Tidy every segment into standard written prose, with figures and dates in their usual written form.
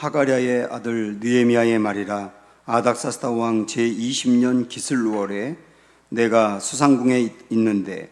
하가랴의 아들 느헤미야의 말이라. 아닥사스다 왕 제20년 기슬루월에 내가 수상궁에 있는데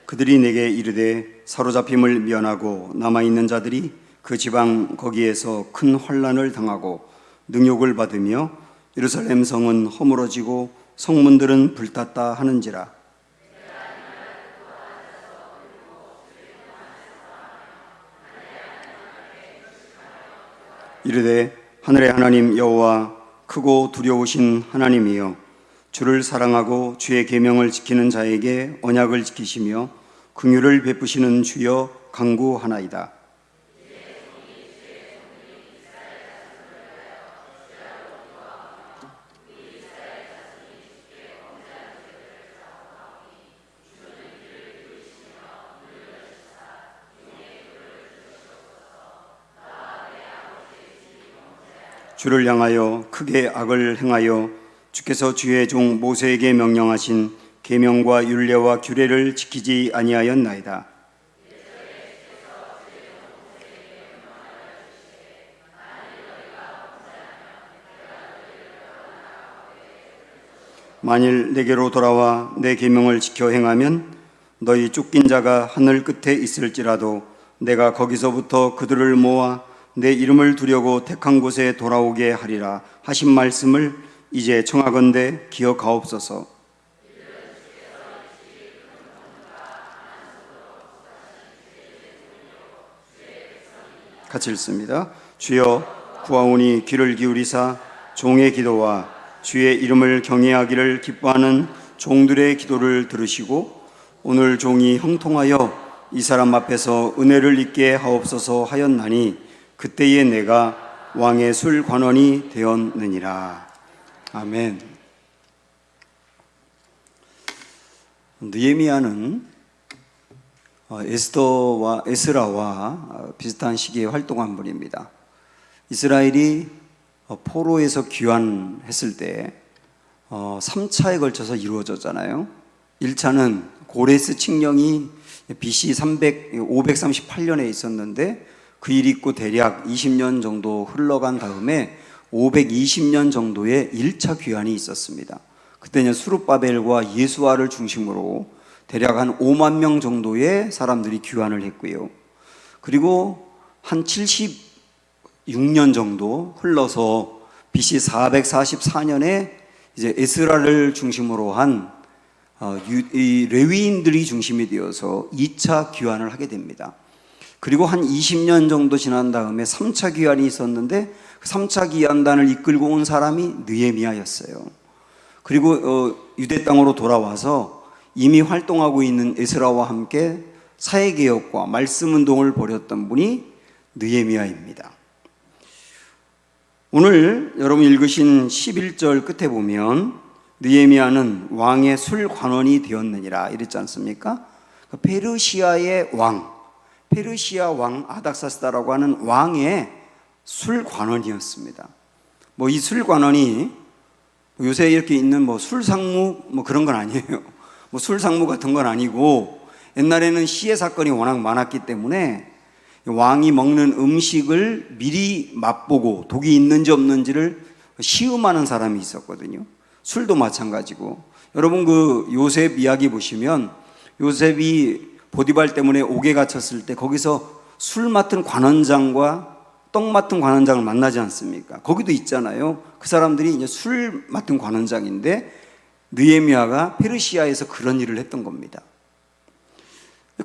그들이 내게 이르되 사로잡힘을 면하고 남아있는 자들이 그 지방 거기에서 큰 환난을 당하고 능욕을 받으며 예루살렘 성은 허물어지고 성문들은 불탔다 하는지라. 이르되 하늘의 하나님 여호와 크고 두려우신 하나님이여, 주를 사랑하고 주의 계명을 지키는 자에게 언약을 지키시며 긍휼을 베푸시는 주여 간구하나이다. 주를 향하여 크게 악을 행하여 주께서 주의 종 모세에게 명령하신 계명과 율례와 규례를 지키지 아니하였나이다. 만일 내게로 돌아와 내 계명을 지켜 행하면 너희 쫓긴 자가 하늘 끝에 있을지라도 내가 거기서부터 그들을 모아 내 이름을 두려고 택한 곳에 돌아오게 하리라 하신 말씀을 이제 청하건대 기억하옵소서. 같이 읽습니다. 주여 구하오니 귀를 기울이사 종의 기도와 주의 이름을 경외하기를 기뻐하는 종들의 기도를 들으시고 오늘 종이 형통하여 이 사람 앞에서 은혜를 입게 하옵소서 하였나니 그때에 내가 왕의 술 관원이 되었느니라. 아멘. 느헤미야는 에스라와 비슷한 시기에 활동한 분입니다. 이스라엘이 포로에서 귀환했을 때 3차에 걸쳐서 이루어졌잖아요. 1차는 고레스 칙령이 BC 538년에 있었는데 그 일 있고 대략 20년 정도 흘러간 다음에 520년 정도의 1차 귀환이 있었습니다. 그때는 수룹바벨과 예수아를 중심으로 대략 한 5만 명 정도의 사람들이 귀환을 했고요. 그리고 한 76년 정도 흘러서 BC 444년에 이제 에스라를 중심으로 한 이 레위인들이 중심이 되어서 2차 귀환을 하게 됩니다. 그리고 한 20년 정도 지난 다음에 3차 귀환이 있었는데 그 3차 귀환단을 이끌고 온 사람이 느헤미야였어요. 그리고 유대 땅으로 돌아와서 이미 활동하고 있는 에스라와 함께 사회개혁과 말씀운동을 벌였던 분이 느헤미야입니다. 오늘 여러분 읽으신 11절 끝에 보면 느헤미야는 왕의 술 관원이 되었느니라 이랬지 않습니까? 페르시아의 왕, 페르시아 왕 아닥사스다라고 하는 왕의 술 관원이었습니다. 이 술 관원이 요새 이렇게 있는 술상무 그런 건 아니에요. 술상무 같은 건 아니고 옛날에는 시해 사건이 워낙 많았기 때문에 왕이 먹는 음식을 미리 맛보고 독이 있는지 없는지를 시음하는 사람이 있었거든요. 술도 마찬가지고 여러분 그 요셉 이야기 보시면 요셉이 보디발 때문에 옥에 갇혔을 때 거기서 술 맡은 관원장과 떡 맡은 관원장을 만나지 않습니까? 거기도 있잖아요. 그 사람들이 이제 술 맡은 관원장인데 느헤미야가 페르시아에서 그런 일을 했던 겁니다.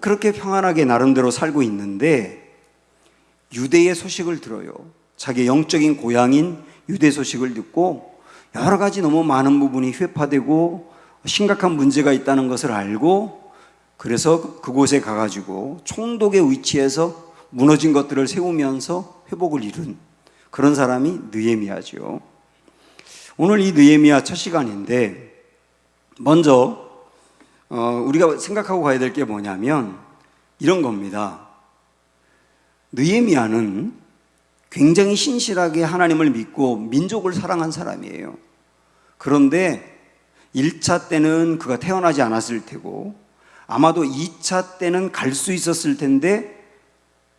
그렇게 평안하게 나름대로 살고 있는데 유대의 소식을 들어요. 자기의 영적인 고향인 유대 소식을 듣고 여러 가지 너무 많은 부분이 회파되고 심각한 문제가 있다는 것을 알고 그래서 그곳에 가가지고 총독의 위치에서 무너진 것들을 세우면서 회복을 이룬 그런 사람이 느헤미야죠. 오늘 이 느헤미야 첫 시간인데 먼저 우리가 생각하고 가야 될 게 뭐냐면 이런 겁니다. 느헤미야는 굉장히 신실하게 하나님을 믿고 민족을 사랑한 사람이에요. 그런데 1차 때는 그가 태어나지 않았을 테고 아마도 2차 때는 갈 수 있었을 텐데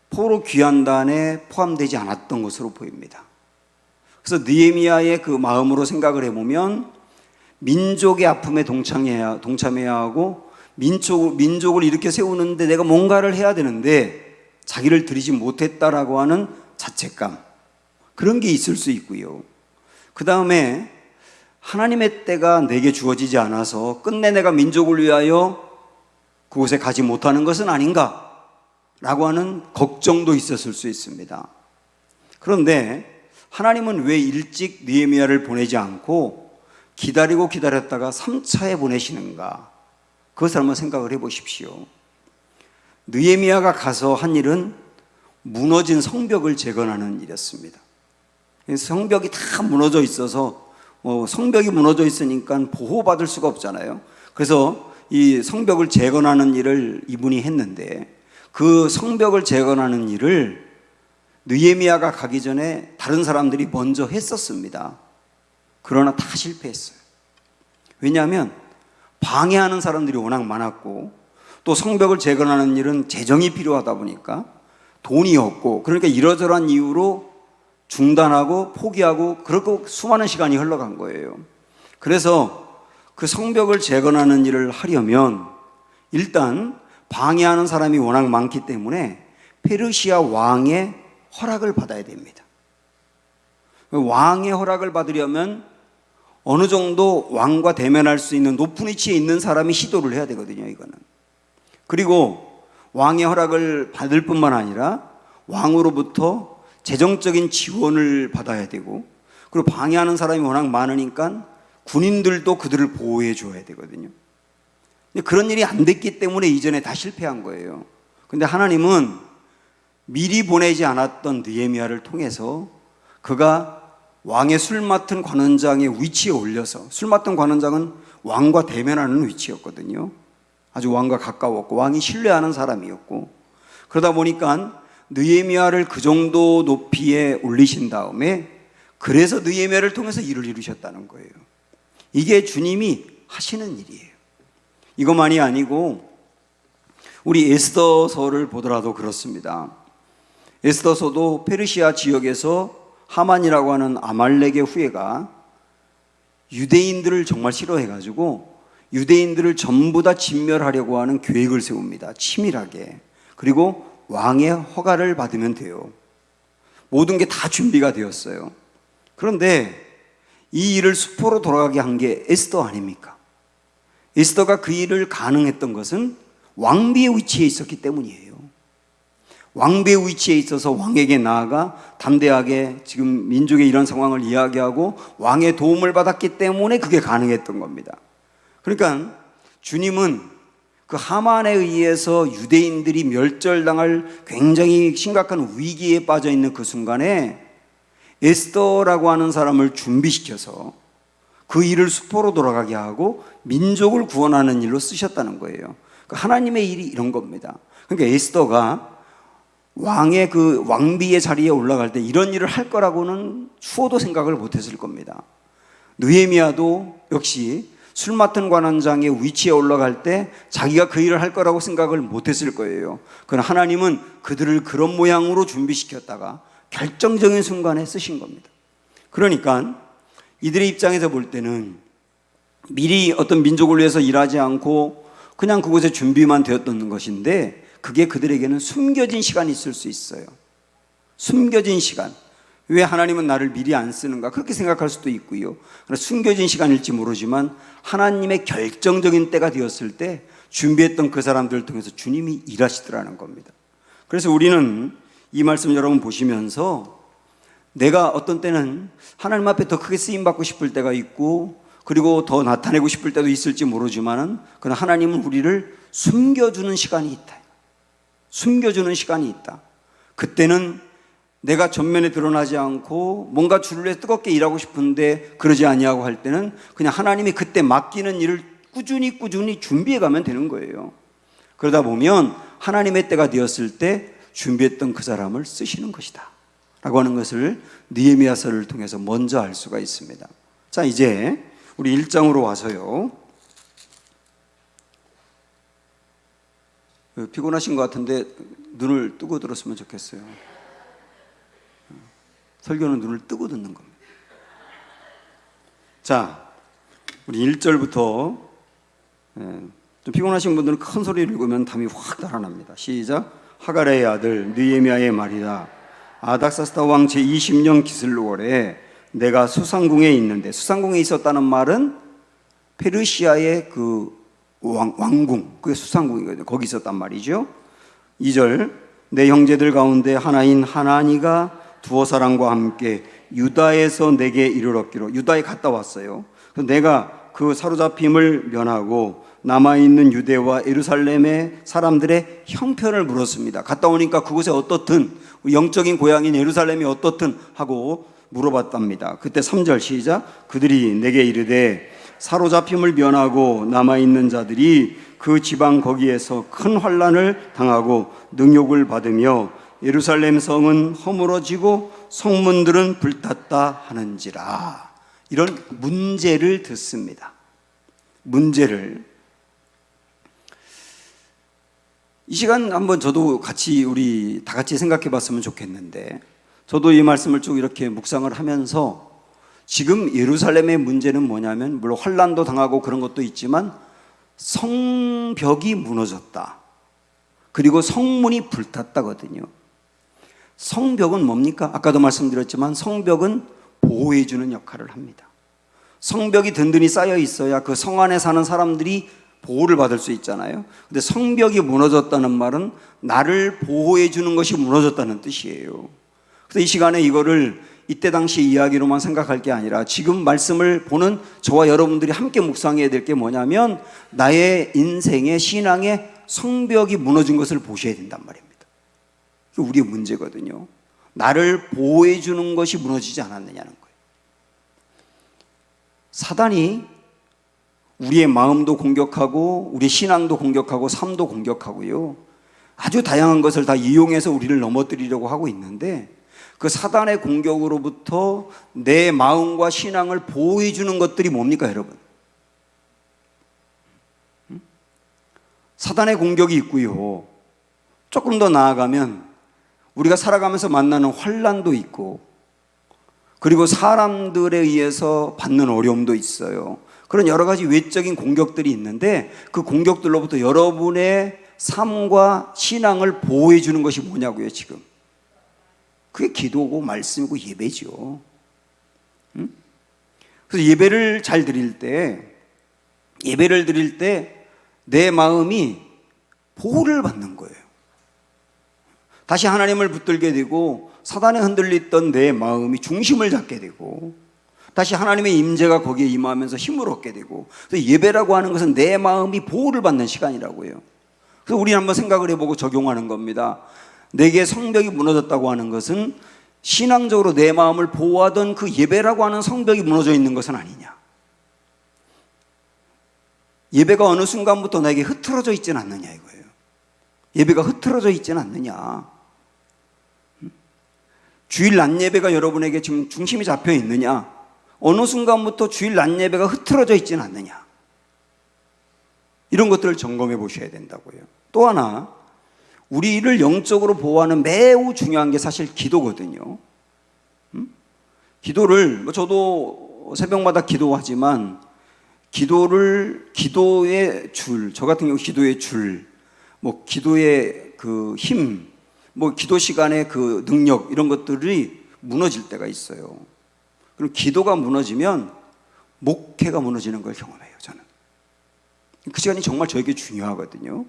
포로 귀환단에 포함되지 않았던 것으로 보입니다. 그래서 느헤미야의 그 마음으로 생각을 해보면 민족의 아픔에 동참해야 하고 민족을 이렇게 세우는데 내가 뭔가를 해야 되는데 자기를 들이지 못했다라고 하는 자책감, 그런 게 있을 수 있고요. 그 다음에 하나님의 때가 내게 주어지지 않아서 끝내 내가 민족을 위하여 그곳에 가지 못하는 것은 아닌가 라고 하는 걱정도 있었을 수 있습니다. 그런데 하나님은 왜 일찍 느헤미야를 보내지 않고 기다렸다가 3차에 보내시는가? 그것을 한번 생각을 해보십시오. 느헤미야가 가서 한 일은 무너진 성벽을 재건하는 일이었습니다. 성벽이 다 무너져 있어서 성벽이 무너져 있으니까 보호받을 수가 없잖아요. 그래서 이 성벽을 재건하는 일을 이분이 했는데 그 성벽을 재건하는 일을 느헤미야가 가기 전에 다른 사람들이 먼저 했었습니다. 그러나 다 실패했어요. 왜냐하면 방해하는 사람들이 워낙 많았고 또 성벽을 재건하는 일은 재정이 필요하다 보니까 돈이 없고, 그러니까 이러저러한 이유로 중단하고 포기하고 그렇고 수많은 시간이 흘러간 거예요. 그래서 그 성벽을 재건하는 일을 하려면 일단 방해하는 사람이 워낙 많기 때문에 페르시아 왕의 허락을 받아야 됩니다. 왕의 허락을 받으려면 어느 정도 왕과 대면할 수 있는 높은 위치에 있는 사람이 시도를 해야 되거든요, 이거는. 그리고 왕의 허락을 받을 뿐만 아니라 왕으로부터 재정적인 지원을 받아야 되고, 그리고 방해하는 사람이 워낙 많으니까 군인들도 그들을 보호해 줘야 되거든요. 근데 그런 일이 안 됐기 때문에 이전에 다 실패한 거예요. 근데 하나님은 미리 보내지 않았던 느헤미야를 통해서 그가 왕의 술 맡은 관원장의 위치에 올려서, 술 맡은 관원장은 왕과 대면하는 위치였거든요. 아주 왕과 가까웠고 왕이 신뢰하는 사람이었고, 그러다 보니까 느헤미야를 그 정도 높이에 올리신 다음에 그래서 느헤미야를 통해서 일을 이루셨다는 거예요. 이게 주님이 하시는 일이에요. 이것만이 아니고 우리 에스더서를 보더라도 그렇습니다. 에스더서도 페르시아 지역에서 하만이라고 하는 아말렉의 후예가 유대인들을 정말 싫어해가지고 유대인들을 전부 다 진멸하려고 하는 계획을 세웁니다. 치밀하게. 그리고 왕의 허가를 받으면 돼요. 모든 게 다 준비가 되었어요. 그런데 이 일을 수포로 돌아가게 한 게 에스더 아닙니까? 에스더가 그 일을 가능했던 것은 왕비의 위치에 있었기 때문이에요. 왕비의 위치에 있어서 왕에게 나아가 담대하게 지금 민족의 이런 상황을 이야기하고 왕의 도움을 받았기 때문에 그게 가능했던 겁니다. 그러니까 주님은 그 하만에 의해서 유대인들이 멸절당할 굉장히 심각한 위기에 빠져 있는 그 순간에 에스더라고 하는 사람을 준비시켜서 그 일을 수포로 돌아가게 하고 민족을 구원하는 일로 쓰셨다는 거예요. 하나님의 일이 이런 겁니다. 그러니까 에스더가 왕의 그 왕비의 자리에 올라갈 때 이런 일을 할 거라고는 추호도 생각을 못했을 겁니다. 느헤미야도 역시 술 맡은 관원장의 위치에 올라갈 때 자기가 그 일을 할 거라고 생각을 못했을 거예요. 그러나 하나님은 그들을 그런 모양으로 준비시켰다가 결정적인 순간에 쓰신 겁니다. 그러니까 이들의 입장에서 볼 때는 미리 어떤 민족을 위해서 일하지 않고 그냥 그곳에 준비만 되었던 것인데 그게 그들에게는 숨겨진 시간이 있을 수 있어요. 숨겨진 시간. 왜 하나님은 나를 미리 안 쓰는가? 그렇게 생각할 수도 있고요. 숨겨진 시간일지 모르지만 하나님의 결정적인 때가 되었을 때 준비했던 그 사람들을 통해서 주님이 일하시더라는 겁니다. 그래서 우리는 이 말씀 여러분 보시면서 내가 어떤 때는 하나님 앞에 더 크게 쓰임받고 싶을 때가 있고 그리고 더 나타내고 싶을 때도 있을지 모르지만은 그러나 하나님은 우리를 숨겨주는 시간이 있다. 숨겨주는 시간이 있다. 그때는 내가 전면에 드러나지 않고 뭔가 주를 위해 뜨겁게 일하고 싶은데 그러지 아니하고 할 때는 그냥 하나님이 그때 맡기는 일을 꾸준히 준비해 가면 되는 거예요. 그러다 보면 하나님의 때가 되었을 때 준비했던 그 사람을 쓰시는 것이다 하는 것을 느헤미야서를 통해서 먼저 알 수가 있습니다. 자, 이제 우리 1장으로 와서요. 피곤하신 것 같은데 눈을 뜨고 들었으면 좋겠어요. 설교는 눈을 뜨고 듣는 겁니다. 자, 우리 1절부터 좀 피곤하신 분들은 큰 소리를 읽으면 담이 확 달아납니다. 시작. 하갈의 아들 느헤미야의 말이다. 아닥사스다 왕 제20년 기슬월에 내가 수상궁에 있는데, 수상궁에 있었다는 말은 페르시아의 그 왕궁, 그게 수상궁이거든요. 거기 있었단 말이죠. 2절. 내 형제들 가운데 하나인 하나니가 두어 사람과 함께 유다에서 내게 이르렀기로. 유다에 갔다 왔어요. 그래서 내가 그 사로잡힘을 면하고 남아있는 유대와 예루살렘의 사람들의 형편을 물었습니다. 갔다 오니까 그곳에 어떻든, 영적인 고향인 예루살렘이 어떻든 하고 물어봤답니다. 그때 3절 시작. 그들이 내게 이르되 사로잡힘을 면하고 남아있는 자들이 그 지방 거기에서 큰 환난을 당하고 능욕을 받으며 예루살렘 성은 허물어지고 성문들은 불탔다 하는지라. 이런 문제를 듣습니다. 문제를. 이 시간 한번 저도 같이 우리 다 같이 생각해 봤으면 좋겠는데, 저도 이 말씀을 쭉 이렇게 묵상을 하면서 지금 예루살렘의 문제는 뭐냐면, 물론 환난도 당하고 그런 것도 있지만 성벽이 무너졌다. 그리고 성문이 불탔다거든요. 성벽은 뭡니까? 아까도 말씀드렸지만 성벽은 보호해주는 역할을 합니다. 성벽이 든든히 쌓여 있어야 그 성 안에 사는 사람들이 보호를 받을 수 있잖아요. 근데 성벽이 무너졌다는 말은 나를 보호해주는 것이 무너졌다는 뜻이에요. 그래서 이 시간에 이거를 이때 당시 이야기로만 생각할 게 아니라 지금 말씀을 보는 저와 여러분들이 함께 묵상해야 될 게 뭐냐면, 나의 인생의 신앙의 성벽이 무너진 것을 보셔야 된단 말입니다. 그게 우리의 문제거든요. 나를 보호해 주는 것이 무너지지 않았느냐는 거예요. 사단이 우리의 마음도 공격하고 우리의 신앙도 공격하고 삶도 공격하고요, 아주 다양한 것을 다 이용해서 우리를 넘어뜨리려고 하고 있는데, 그 사단의 공격으로부터 내 마음과 신앙을 보호해 주는 것들이 뭡니까, 여러분? 사단의 공격이 있고요, 조금 더 나아가면 우리가 살아가면서 만나는 환난도 있고, 그리고 사람들에 의해서 받는 어려움도 있어요. 그런 여러 가지 외적인 공격들이 있는데, 그 공격들로부터 여러분의 삶과 신앙을 보호해 주는 것이 뭐냐고요, 지금. 그게 기도고 말씀이고 예배죠. 그래서 예배를 잘 드릴 때, 내 마음이 보호를 받는 거예요. 다시 하나님을 붙들게 되고 사단에 흔들렸던 내 마음이 중심을 잡게 되고, 다시 하나님의 임재가 거기에 임하면서 힘을 얻게 되고. 그래서 예배라고 하는 것은 내 마음이 보호를 받는 시간이라고요. 그래서 우리는 한번 생각을 해보고 적용하는 겁니다. 내게 성벽이 무너졌다고 하는 것은 신앙적으로 내 마음을 보호하던 그 예배라고 하는 성벽이 무너져 있는 것은 아니냐. 예배가 어느 순간부터 나에게 흐트러져 있지는 않느냐 이거예요. 예배가 흐트러져 있지는 않느냐. 주일 낮 예배가 여러분에게 지금 중심이 잡혀 있느냐. 어느 순간부터 주일 낮 예배가 흐트러져 있지는 않느냐. 이런 것들을 점검해 보셔야 된다고요. 또 하나, 우리를 영적으로 보호하는 매우 중요한 게 사실 기도거든요. 기도를, 저도 새벽마다 기도하지만 기도의 줄, 저 같은 경우 기도의 줄, 기도의 그 힘, 기도 시간의 그 능력, 이런 것들이 무너질 때가 있어요. 그리고 기도가 무너지면 목회가 무너지는 걸 경험해요, 저는. 그 시간이 정말 저에게 중요하거든요.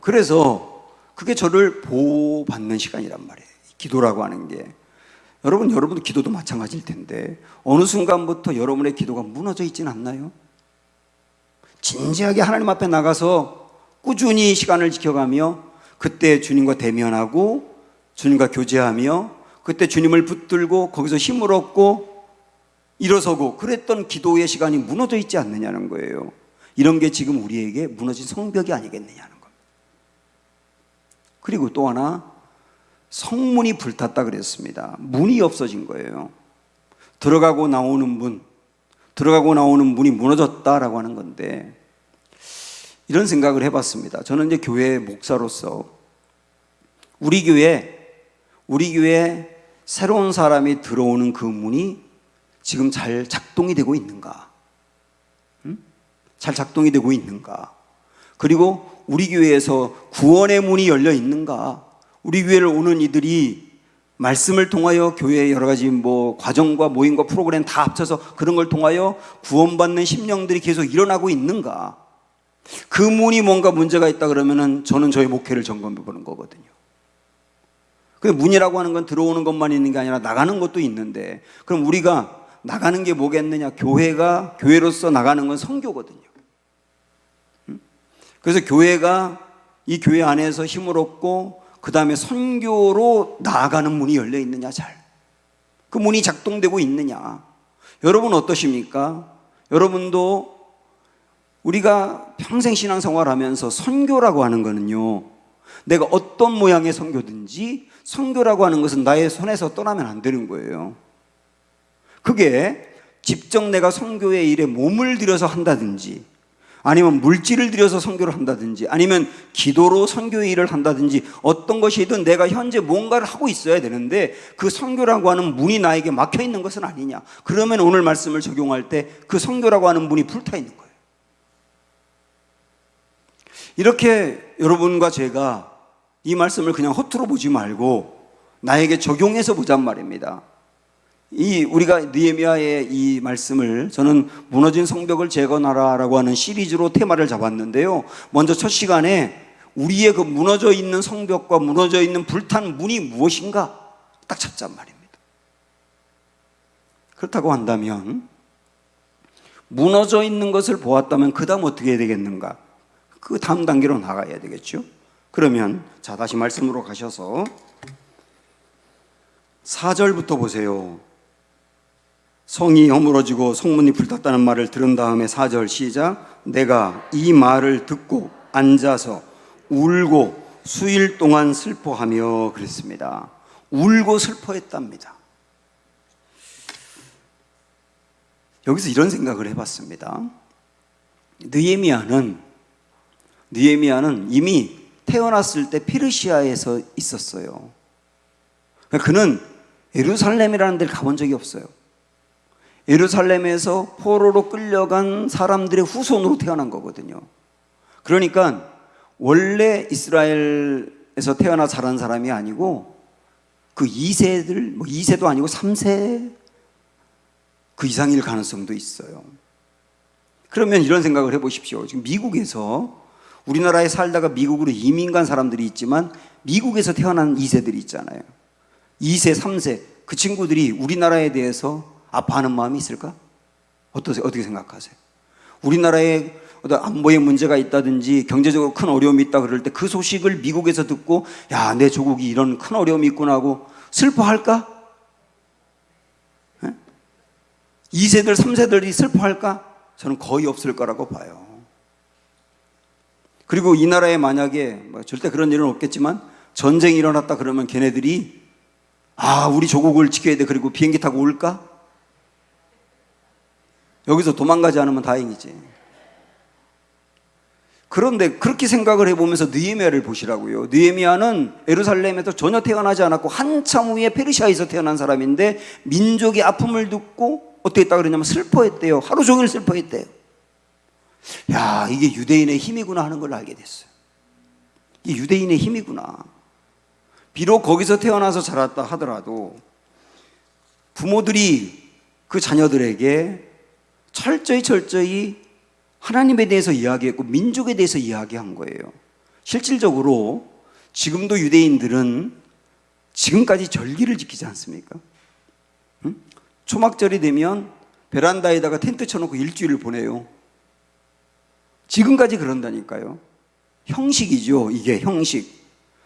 그래서 그게 저를 보호받는 시간이란 말이에요. 기도라고 하는 게. 여러분도 기도도 마찬가지일 텐데, 어느 순간부터 여러분의 기도가 무너져 있지는 않나요? 진지하게 하나님 앞에 나가서 꾸준히 시간을 지켜가며, 그때 주님과 대면하고 주님과 교제하며, 그때 주님을 붙들고 거기서 힘을 얻고 일어서고 그랬던 기도의 시간이 무너져 있지 않느냐는 거예요. 이런 게 지금 우리에게 무너진 성벽이 아니겠느냐는 겁니다. 그리고 또 하나, 성문이 불탔다 그랬습니다. 문이 없어진 거예요. 들어가고 나오는 문이 무너졌다라고 하는 건데, 이런 생각을 해봤습니다. 저는 이제 교회 목사로서 우리 교회 새로운 사람이 들어오는 그 문이 지금 잘 작동이 되고 있는가? 잘 작동이 되고 있는가? 그리고 우리 교회에서 구원의 문이 열려 있는가? 우리 교회를 오는 이들이 말씀을 통하여 교회의 여러 가지 과정과 모임과 프로그램 다 합쳐서 그런 걸 통하여 구원받는 심령들이 계속 일어나고 있는가? 그 문이 뭔가 문제가 있다 그러면은 저는 저희 목회를 점검해 보는 거거든요. 그 문이라고 하는 건 들어오는 것만 있는 게 아니라 나가는 것도 있는데, 그럼 우리가 나가는 게 뭐겠느냐? 교회로서 나가는 건 선교거든요. 그래서 교회가 이 교회 안에서 힘을 얻고 그 다음에 선교로 나아가는 문이 열려 있느냐, 그 문이 작동되고 있느냐. 여러분 어떠십니까? 여러분도 우리가 평생 신앙생활 하면서 선교라고 하는 거는요, 내가 어떤 모양의 선교든지 선교라고 하는 것은 나의 손에서 떠나면 안 되는 거예요. 그게 직접 내가 선교의 일에 몸을 들여서 한다든지, 아니면 물질을 들여서 선교를 한다든지, 아니면 기도로 선교의 일을 한다든지, 어떤 것이든 내가 현재 뭔가를 하고 있어야 되는데 그 선교라고 하는 문이 나에게 막혀 있는 것은 아니냐. 그러면 오늘 말씀을 적용할 때 그 선교라고 하는 문이 불타 있는 거예요. 이렇게 여러분과 제가 이 말씀을 그냥 허투루 보지 말고 나에게 적용해서 보잔 말입니다. 우리가 느헤미야의 이 말씀을, 저는 무너진 성벽을 재건하라라고 하는 시리즈로 테마를 잡았는데요. 먼저 첫 시간에 우리의 그 무너져 있는 성벽과 무너져 있는 불탄 문이 무엇인가 딱 잡잔 말입니다. 그렇다고 한다면, 무너져 있는 것을 보았다면 그 다음 어떻게 해야 되겠는가? 그 다음 단계로 나가야 되겠죠. 그러면 자, 다시 말씀으로 가셔서 4절부터 보세요. 성이 허물어지고 성문이 불탔다는 말을 들은 다음에 4절 시작. 내가 이 말을 듣고 앉아서 울고 수일 동안 슬퍼하며 그랬습니다. 울고 슬퍼했답니다. 여기서 이런 생각을 해봤습니다. 느헤미야는 이미 태어났을 때 페르시아에서 있었어요. 그는 예루살렘이라는 데를 가본 적이 없어요. 예루살렘에서 포로로 끌려간 사람들의 후손으로 태어난 거거든요. 그러니까 원래 이스라엘에서 태어나 자란 사람이 아니고 그 2세도 아니고 3세 그 이상일 가능성도 있어요. 그러면 이런 생각을 해보십시오. 지금 미국에서, 우리나라에 살다가 미국으로 이민 간 사람들이 있지만 미국에서 태어난 2세들이 있잖아요. 2세, 3세, 그 친구들이 우리나라에 대해서 아파하는 마음이 있을까? 어떻게 생각하세요? 우리나라에 안보에 문제가 있다든지 경제적으로 큰 어려움이 있다 그럴 때 그 소식을 미국에서 듣고, 야, 내 조국이 이런 큰 어려움이 있구나 하고 슬퍼할까? 2세들, 3세들이 슬퍼할까? 저는 거의 없을 거라고 봐요. 그리고 이 나라에 만약에 절대 그런 일은 없겠지만 전쟁이 일어났다 그러면 걔네들이 우리 조국을 지켜야 돼, 그리고 비행기 타고 올까? 여기서 도망가지 않으면 다행이지. 그런데 그렇게 생각을 해보면서 느헤미야를 보시라고요. 느헤미야는 예루살렘에서 전혀 태어나지 않았고 한참 후에 페르시아에서 태어난 사람인데 민족의 아픔을 듣고 어떻게 했다 그러냐면 슬퍼했대요. 하루 종일 슬퍼했대요. 야, 이게 유대인의 힘이구나 하는 걸 알게 됐어요. 이게 유대인의 힘이구나. 비록 거기서 태어나서 자랐다 하더라도 부모들이 그 자녀들에게 철저히 하나님에 대해서 이야기했고 민족에 대해서 이야기한 거예요. 실질적으로 지금도 유대인들은 지금까지 절기를 지키지 않습니까? 초막절이 되면 베란다에다가 텐트 쳐놓고 일주일을 보내요. 지금까지 그런다니까요. 형식이죠. 이게 형식.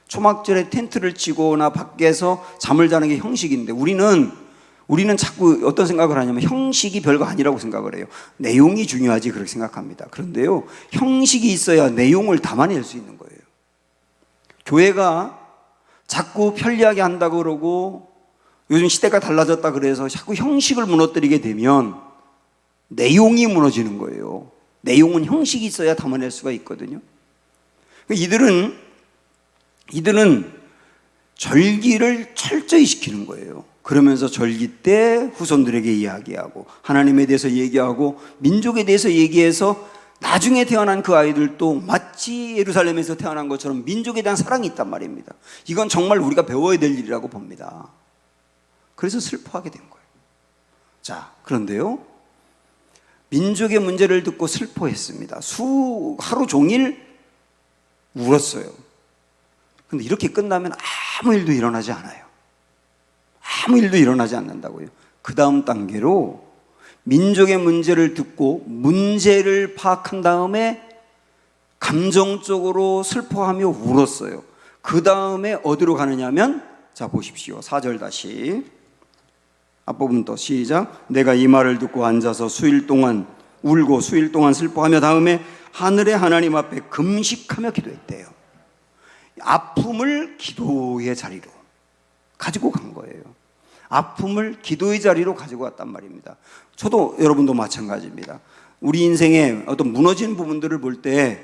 초막절에 텐트를 치거나 밖에서 잠을 자는 게 형식인데 우리는 자꾸 어떤 생각을 하냐면 형식이 별거 아니라고 생각을 해요. 내용이 중요하지 그렇게 생각합니다. 그런데요, 형식이 있어야 내용을 담아낼 수 있는 거예요. 교회가 자꾸 편리하게 한다고 그러고 요즘 시대가 달라졌다 그래서 자꾸 형식을 무너뜨리게 되면 내용이 무너지는 거예요. 내용은 형식이 있어야 담아낼 수가 있거든요. 이들은 절기를 철저히 지키는 거예요. 그러면서 절기 때 후손들에게 이야기하고 하나님에 대해서 얘기하고 민족에 대해서 얘기해서 나중에 태어난 그 아이들도 마치 예루살렘에서 태어난 것처럼 민족에 대한 사랑이 있단 말입니다. 이건 정말 우리가 배워야 될 일이라고 봅니다. 그래서 슬퍼하게 된 거예요. 자, 그런데요, 민족의 문제를 듣고 슬퍼했습니다. 하루 종일 울었어요. 근데 이렇게 끝나면 아무 일도 일어나지 않아요. 아무 일도 일어나지 않는다고요. 그 다음 단계로 민족의 문제를 듣고 문제를 파악한 다음에 감정적으로 슬퍼하며 울었어요. 그 다음에 어디로 가느냐면, 자 보십시오. 4절 다시 앞부분부터 시작. 내가 이 말을 듣고 앉아서 수일 동안 울고 수일 동안 슬퍼하며 다음에 하늘의 하나님 앞에 금식하며 기도했대요. 아픔을 기도의 자리로 가지고 간 거예요. 아픔을 기도의 자리로 가지고 왔단 말입니다. 저도 여러분도 마찬가지입니다. 우리 인생에 어떤 무너진 부분들을 볼 때,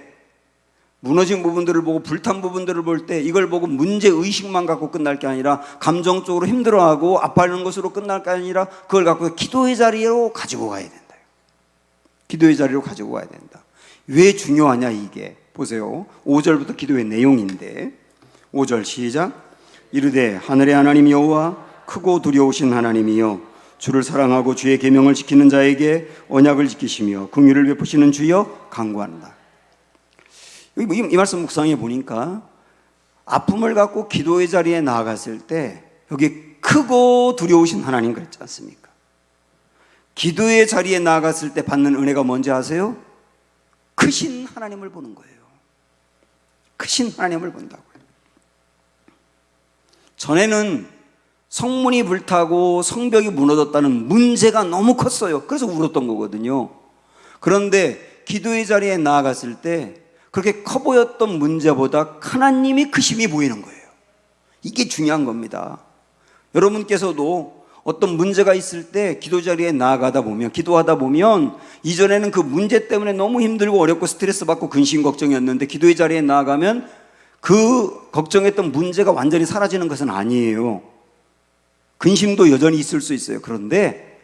무너진 부분들을 보고 불탄 부분들을 볼 때 이걸 보고 문제의식만 갖고 끝날 게 아니라 감정적으로 힘들어하고 아파하는 것으로 끝날 게 아니라 그걸 갖고 기도의 자리로 가지고 가야 된다. 기도의 자리로 가지고 가야 된다. 왜 중요하냐 이게. 보세요. 5절부터 기도의 내용인데 5절 시작. 이르되 하늘의 하나님 여호와 크고 두려우신 하나님이여 주를 사랑하고 주의 계명을 지키는 자에게 언약을 지키시며 긍휼을 베푸시는 주여 간구한다. 이 말씀 묵상해 보니까 아픔을 갖고 기도의 자리에 나아갔을 때 여기 크고 두려우신 하나님 그랬지 않습니까? 기도의 자리에 나아갔을 때 받는 은혜가 뭔지 아세요? 크신 하나님을 보는 거예요. 크신 하나님을 본다고요. 전에는 성문이 불타고 성벽이 무너졌다는 문제가 너무 컸어요. 그래서 울었던 거거든요. 그런데 기도의 자리에 나아갔을 때 그렇게 커 보였던 문제보다 하나님이 크심이 보이는 거예요. 이게 중요한 겁니다. 여러분께서도 어떤 문제가 있을 때 기도 자리에 나아가다 보면, 기도하다 보면 이전에는 그 문제 때문에 너무 힘들고 어렵고 스트레스 받고 근심 걱정이었는데 기도의 자리에 나아가면 그 걱정했던 문제가 완전히 사라지는 것은 아니에요. 근심도 여전히 있을 수 있어요. 그런데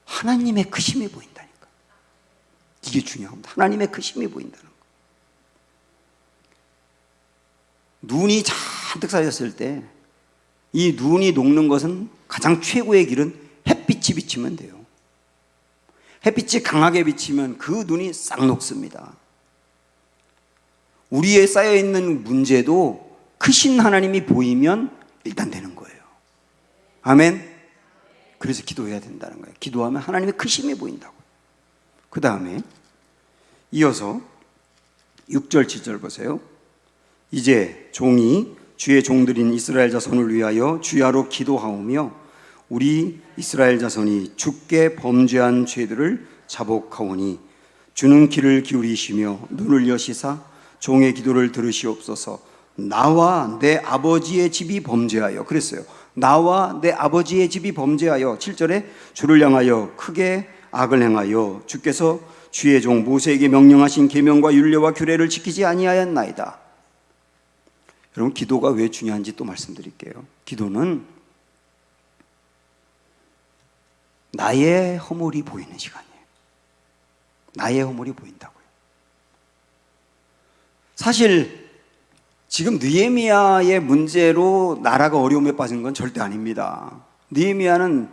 하나님의 크심이 보인다니까. 이게 중요합니다. 하나님의 크심이 보인다는 거. 눈이 잔뜩 쌓였을 때 이 눈이 녹는 것은 가장 최고의 길은 햇빛이 비치면 돼요. 햇빛이 강하게 비치면 그 눈이 싹 녹습니다. 우리에 쌓여있는 문제도 크신 하나님이 보이면 일단 되는 거예요. 아멘. 그래서 기도해야 된다는 거예요. 기도하면 하나님의 크심이 보인다고. 그 다음에 이어서 6절 7절 보세요. 이제 종이 주의 종들인 이스라엘 자손을 위하여 주야로 기도하오며 우리 이스라엘 자손이 주께 범죄한 죄들을 자복하오니 주는 귀를 기울이시며 눈을 여시사 종의 기도를 들으시옵소서. 나와 내 아버지의 집이 범죄하여, 그랬어요. 나와 내 아버지의 집이 범죄하여. 7절에 주를 향하여 크게 악을 행하여 주께서 주의 종 모세에게 명령하신 계명과 율례와 규례를 지키지 아니하였나이다. 여러분, 기도가 왜 중요한지 또 말씀드릴게요. 기도는 나의 허물이 보이는 시간이에요. 나의 허물이 보인다고요. 사실 지금 느헤미야의 문제로 나라가 어려움에 빠진 건 절대 아닙니다. 느헤미야는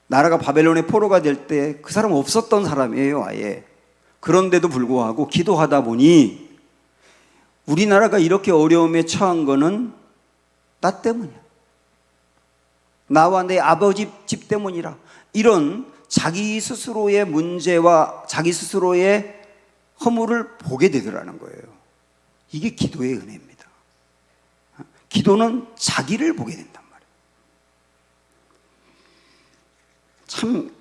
나라가 바벨론의 포로가 될 때 그 사람 없었던 사람이에요, 아예. 그런데도 불구하고 기도하다 보니 우리나라가 이렇게 어려움에 처한 거는 나 때문이야. 나와 내 아버지 집 때문이라. 이런 자기 스스로의 문제와 자기 스스로의 허물을 보게 되더라는 거예요. 이게 기도의 은혜입니다. 기도는 자기를 보게 된단 말이에요. 참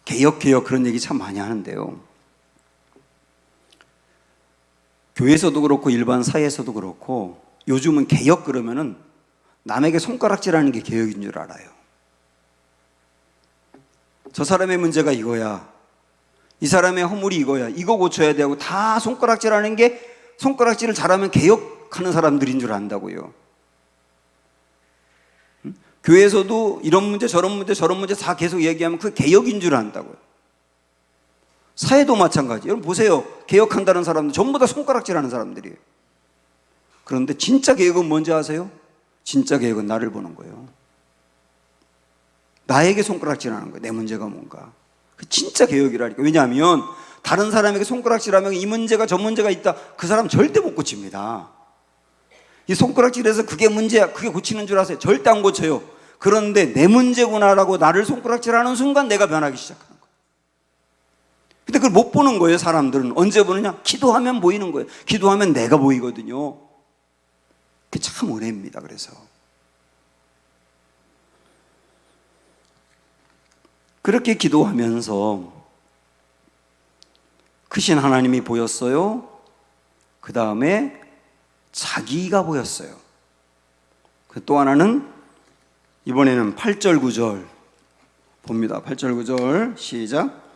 개혁 그런 얘기 참 많이 하는데요. 교회에서도 그렇고 일반 사회에서도 그렇고 요즘은 개혁 그러면은 남에게 손가락질하는 게 개혁인 줄 알아요. 저 사람의 문제가 이거야, 이 사람의 허물이 이거야, 이거 고쳐야 되고 다 손가락질하는 게, 손가락질을 잘하면 개혁하는 사람들인 줄 안다고요. 교회에서도 이런 문제 저런 문제 저런 문제 다 계속 얘기하면 그게 개혁인 줄 안다고요. 사회도 마찬가지. 여러분 보세요. 개혁한다는 사람들 전부 다 손가락질하는 사람들이에요. 그런데 진짜 개혁은 뭔지 아세요? 진짜 개혁은 나를 보는 거예요. 나에게 손가락질하는 거예요. 내 문제가 뭔가. 그 진짜 개혁이라니까. 왜냐하면 다른 사람에게 손가락질하면 이 문제가 저 문제가 있다, 그 사람 절대 못 고칩니다. 이 손가락질해서 그게 문제야, 그게 고치는 줄 아세요? 절대 안 고쳐요. 그런데 내 문제구나라고 나를 손가락질하는 순간 내가 변하기 시작하는 거예요. 근데 그걸 못 보는 거예요. 사람들은 언제 보느냐? 기도하면 보이는 거예요. 기도하면 내가 보이거든요. 그게 참 은혜입니다. 그래서 그렇게 기도하면서 크신 하나님이 보였어요. 그 다음에 자기가 보였어요. 또 하나는 이번에는 8절 9절 봅니다. 8절 9절 시작.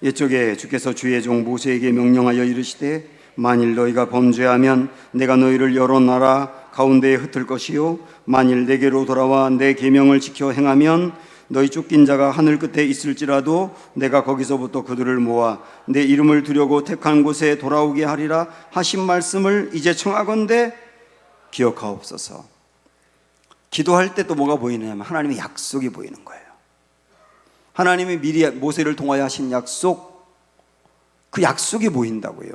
옛적에 주께서 주의 종 모세에게 명령하여 이르시되 만일 너희가 범죄하면 내가 너희를 여러 나라 가운데에 흩을 것이요 만일 내게로 돌아와 내 계명을 지켜 행하면 너희 쫓긴 자가 하늘 끝에 있을지라도 내가 거기서부터 그들을 모아 내 이름을 두려고 택한 곳에 돌아오게 하리라 하신 말씀을 이제 청하건대 기억하옵소서. 기도할 때 또 뭐가 보이냐면 하나님의 약속이 보이는 거예요. 하나님이 미리 모세를 통하여 하신 약속, 그 약속이 보인다고요.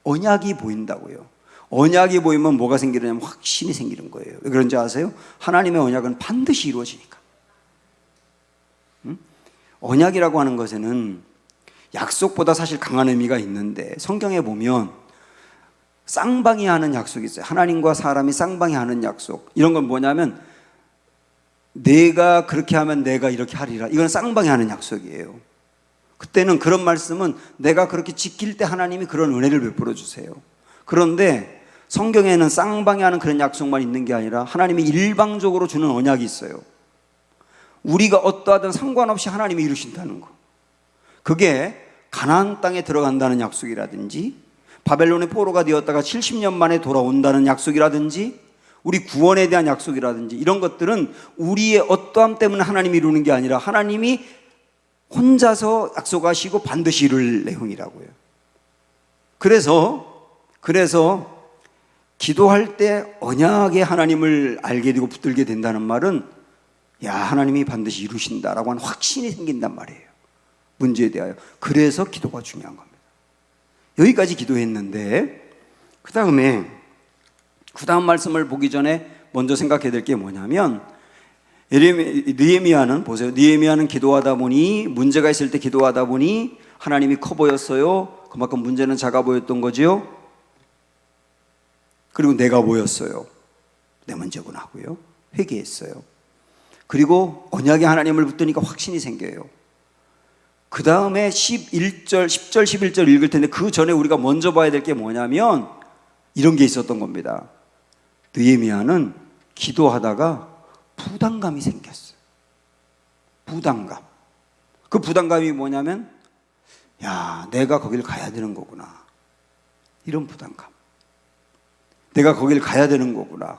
언약이 보인다고요. 언약이 보이면 뭐가 생기느냐면 확신이 생기는 거예요. 왜 그런지 아세요? 하나님의 언약은 반드시 이루어지니까. 언약이라고 하는 것에는 약속보다 사실 강한 의미가 있는데, 성경에 보면 쌍방이 하는 약속이 있어요. 하나님과 사람이 쌍방이 하는 약속. 이런 건 뭐냐면 내가 그렇게 하면 내가 이렇게 하리라. 이건 쌍방이 하는 약속이에요. 그때는 그런 말씀은 내가 그렇게 지킬 때 하나님이 그런 은혜를 베풀어 주세요. 그런데 성경에는 쌍방이 하는 그런 약속만 있는 게 아니라 하나님이 일방적으로 주는 언약이 있어요. 우리가 어떠하든 상관없이 하나님이 이루신다는 거. 그게 가나안 땅에 들어간다는 약속이라든지, 바벨론의 포로가 되었다가 70년 만에 돌아온다는 약속이라든지, 우리 구원에 대한 약속이라든지, 이런 것들은 우리의 어떠함 때문에 하나님이 이루는 게 아니라 하나님이 혼자서 약속하시고 반드시 이룰 내용이라고요. 그래서 기도할 때 언약의 하나님을 알게 되고 붙들게 된다는 말은, 야, 하나님이 반드시 이루신다라고 하는 확신이 생긴단 말이에요. 문제에 대하여. 그래서 기도가 중요한 겁니다. 여기까지 기도했는데 그 다음 말씀을 보기 전에 먼저 생각해야 될 게 뭐냐면, 느헤미야는 보세요. 느헤미야는 기도하다 보니, 문제가 있을 때 기도하다 보니 하나님이 커 보였어요. 그만큼 문제는 작아 보였던 거지요. 그리고 내가 보였어요. 내 문제구나 하고요. 회개했어요. 그리고 언약의 하나님을 붙드니까 확신이 생겨요. 그 다음에 10절 11절 읽을 텐데 그 전에 우리가 먼저 봐야 될 게 뭐냐면 이런 게 있었던 겁니다. 느헤미야는 기도하다가 부담감이 생겼어요. 부담감. 그 부담감이 뭐냐면, 야, 내가 거길 가야 되는 거구나. 이런 부담감. 내가 거길 가야 되는 거구나.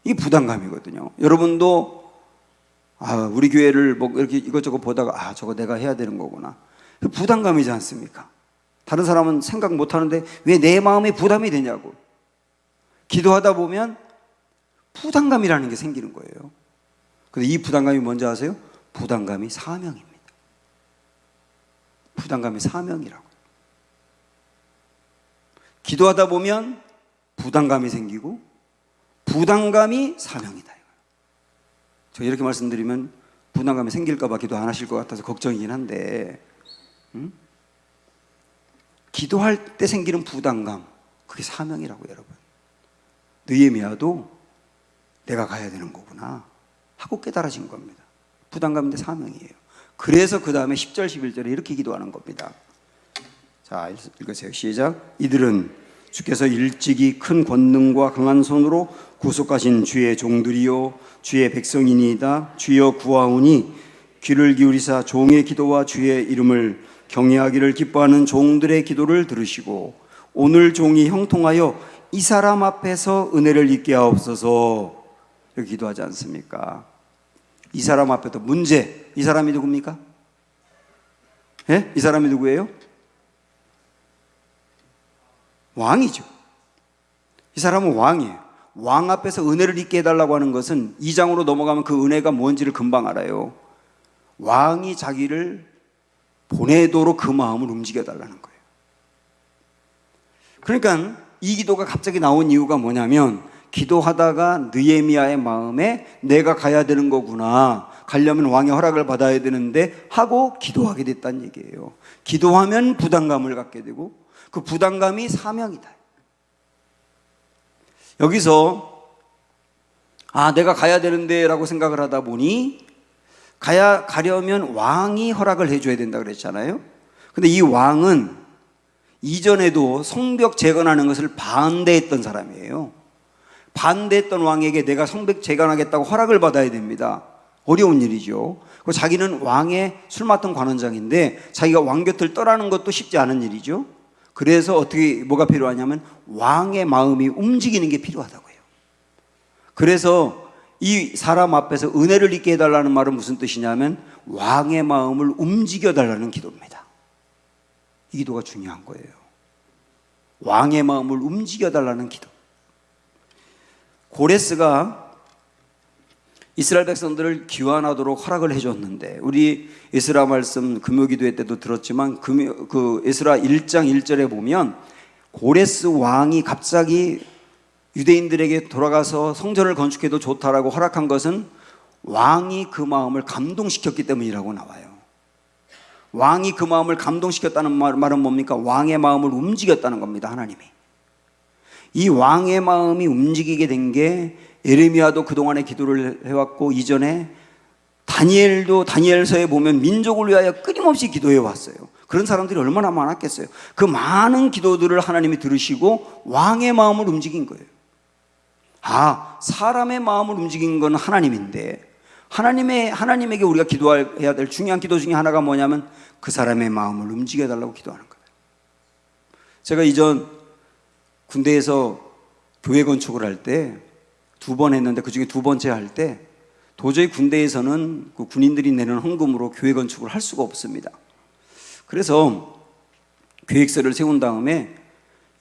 이 부담감이거든요. 여러분도 우리 교회를 뭐 이렇게 이것저것 보다가 저거 내가 해야 되는 거구나. 그 부담감이지 않습니까? 다른 사람은 생각 못 하는데 왜 내 마음에 부담이 되냐고. 기도하다 보면 부담감이라는 게 생기는 거예요. 근데 이 부담감이 뭔지 아세요? 부담감이 사명입니다. 부담감이 사명이라고. 기도하다 보면 부담감이 생기고 부담감이 사명이다. 저 이렇게 말씀드리면 부담감이 생길까 봐 기도 안 하실 것 같아서 걱정이긴 한데, 기도할 때 생기는 부담감, 그게 사명이라고. 여러분, 느헤미야도 내가 가야 되는 거구나 하고 깨달아진 겁니다. 부담감인데 사명이에요. 그래서 그 다음에 10절 11절에 이렇게 기도하는 겁니다. 자, 읽으세요. 시작. 이들은 주께서 일찍이 큰 권능과 강한 손으로 구속하신 주의 종들이요 주의 백성이니이다. 주여 구하오니 귀를 기울이사 종의 기도와 주의 이름을 경외하기를 기뻐하는 종들의 기도를 들으시고 오늘 종이 형통하여 이 사람 앞에서 은혜를 잊게 하옵소서. 이렇게 기도하지 않습니까? 이 사람 앞에서 문제, 이 사람이 누굽니까? 예? 이 사람이 누구예요? 왕이죠. 이 사람은 왕이에요. 왕 앞에서 은혜를 잊게 해달라고 하는 것은 2장으로 넘어가면 그 은혜가 뭔지를 금방 알아요. 왕이 자기를 보내도록 그 마음을 움직여달라는 거예요. 그러니까 이 기도가 갑자기 나온 이유가 뭐냐면 기도하다가 느헤미야의 마음에 내가 가야 되는 거구나, 가려면 왕의 허락을 받아야 되는데 하고 기도하게 됐다는 얘기예요. 기도하면 부담감을 갖게 되고 그 부담감이 사명이다. 여기서 내가 가야 되는데 라고 생각을 하다 보니 가려면 왕이 허락을 해줘야 된다 그랬잖아요. 근데 이 왕은 이전에도 성벽 재건하는 것을 반대했던 사람이에요. 반대했던 왕에게 내가 성벽 재건하겠다고 허락을 받아야 됩니다. 어려운 일이죠. 그리고 자기는 왕의 술 맡은 관원장인데 자기가 왕 곁을 떠나는 것도 쉽지 않은 일이죠. 그래서 뭐가 필요하냐면 왕의 마음이 움직이는 게 필요하다고요. 그래서 이 사람 앞에서 은혜를 잊게 해달라는 말은 무슨 뜻이냐면 왕의 마음을 움직여달라는 기도입니다. 이 기도가 중요한 거예요. 왕의 마음을 움직여달라는 기도. 고레스가 이스라엘 백성들을 귀환하도록 허락을 해줬는데, 우리 에스라 말씀 금요기도회 때도 들었지만 그 에스라 1장 1절에 보면 고레스 왕이 갑자기 유대인들에게 돌아가서 성전을 건축해도 좋다라고 허락한 것은 왕이 그 마음을 감동시켰기 때문이라고 나와요. 왕이 그 마음을 감동시켰다는 말은 뭡니까? 왕의 마음을 움직였다는 겁니다. 하나님이. 이 왕의 마음이 움직이게 된 게 예레미야도 그동안에 기도를 해왔고 이전에 다니엘도 다니엘서에 보면 민족을 위하여 끊임없이 기도해 왔어요. 그런 사람들이 얼마나 많았겠어요. 그 많은 기도들을 하나님이 들으시고 왕의 마음을 움직인 거예요. 사람의 마음을 움직인 건 하나님인데 하나님에게 우리가 기도해야 될 중요한 기도 중에 하나가 뭐냐면 그 사람의 마음을 움직여달라고 기도하는 거예요. 제가 이전 군대에서 교회 건축을 할 때 2번 했는데 그 중에 2번째 할 때 도저히 군대에서는 그 군인들이 내는 헌금으로 교회 건축을 할 수가 없습니다. 그래서 계획서를 세운 다음에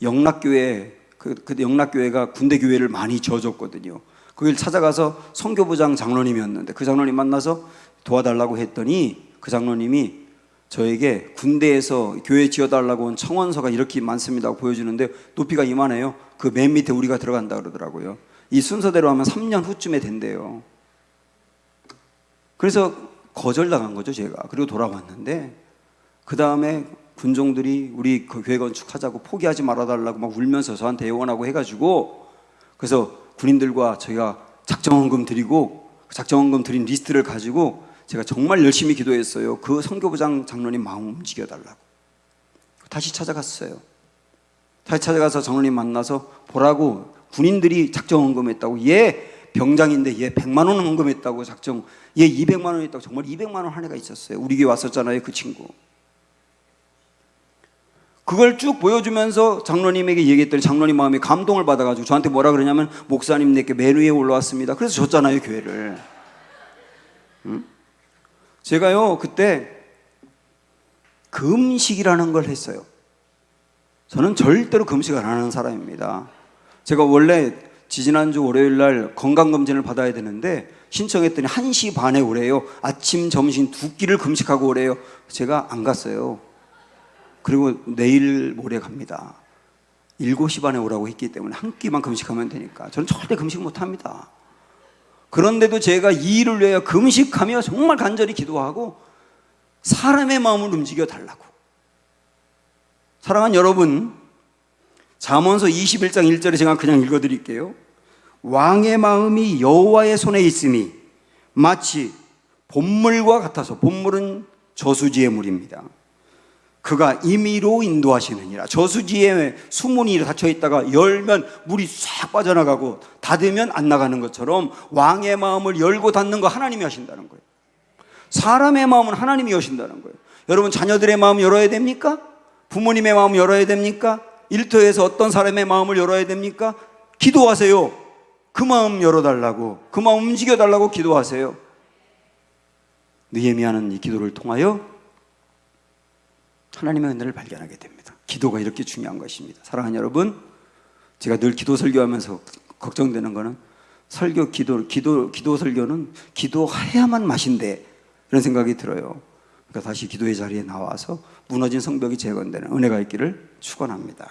영락교회, 그 영락교회가 군대 교회를 많이 져줬거든요. 거길 찾아가서 선교부장 장로님이었는데 그 장로님 만나서 도와달라고 했더니 그 장로님이 저에게 군대에서 교회 지어달라고 온 청원서가 이렇게 많습니다 보여주는데 높이가 이만해요. 그 맨 밑에 우리가 들어간다 그러더라고요. 이 순서대로 하면 3년 후쯤에 된대요. 그래서 거절당한 거죠, 제가. 그리고 돌아왔는데 그 다음에 군종들이 우리 그 교회 건축하자고 포기하지 말아달라고 막 울면서 저한테 애원하고 해가지고, 그래서 군인들과 저희가 작정헌금 드리고 작정헌금 드린 리스트를 가지고 제가 정말 열심히 기도했어요. 그 선교부장 장로님 마음 움직여달라고. 다시 찾아갔어요. 다시 찾아가서 장로님 만나서 보라고, 군인들이 작정헌금했다고. 얘 병장인데 얘 100만 원 헌금했다고 얘 200만 원 했다고. 정말 200만 원 한 애가 있었어요. 우리 교회 왔었잖아요, 그 친구. 그걸 쭉 보여주면서 장로님에게 얘기했더니 장로님 마음에 감동을 받아가지고 저한테 뭐라 그러냐면 목사님 내게 맨 위에 올라왔습니다. 그래서 줬잖아요, 교회를. 제가요 그때 금식이라는 걸 했어요. 저는 절대로 금식 안 하는 사람입니다. 제가 원래 지지난주 월요일날 건강검진을 받아야 되는데 신청했더니 1시 반에 오래요. 아침 점심 2끼를 금식하고 오래요. 제가 안 갔어요. 그리고 내일 모레 갑니다. 7시 반에 오라고 했기 때문에 한 끼만 금식하면 되니까. 저는 절대 금식 못합니다. 그런데도 제가 이 일을 위하여 금식하며 정말 간절히 기도하고 사람의 마음을 움직여 달라고. 사랑하는 여러분, 잠언서 21장 1절에 제가 그냥 읽어드릴게요. 왕의 마음이 여호와의 손에 있음이 마치 봇물과 같아서, 봇물은 저수지의 물입니다. 그가 임의로 인도하시느니라. 저수지에 수문이 닫혀 있다가 열면 물이 싹 빠져나가고 닫으면 안 나가는 것처럼 왕의 마음을 열고 닫는 거 하나님이 하신다는 거예요. 사람의 마음은 하나님이 여신다는 거예요. 여러분, 자녀들의 마음 열어야 됩니까? 부모님의 마음 열어야 됩니까? 일터에서 어떤 사람의 마음을 열어야 됩니까? 기도하세요. 그 마음 열어달라고, 그 마음 움직여달라고 기도하세요. 느헤미야는 이 기도를 통하여 하나님의 은혜를 발견하게 됩니다. 기도가 이렇게 중요한 것입니다. 사랑하는 여러분, 제가 늘 기도 설교하면서 걱정되는 거는 기도 설교는 기도해야만 맛인데 이런 생각이 들어요. 그러니까 다시 기도의 자리에 나와서 무너진 성벽이 재건되는 은혜가 있기를 축원합니다.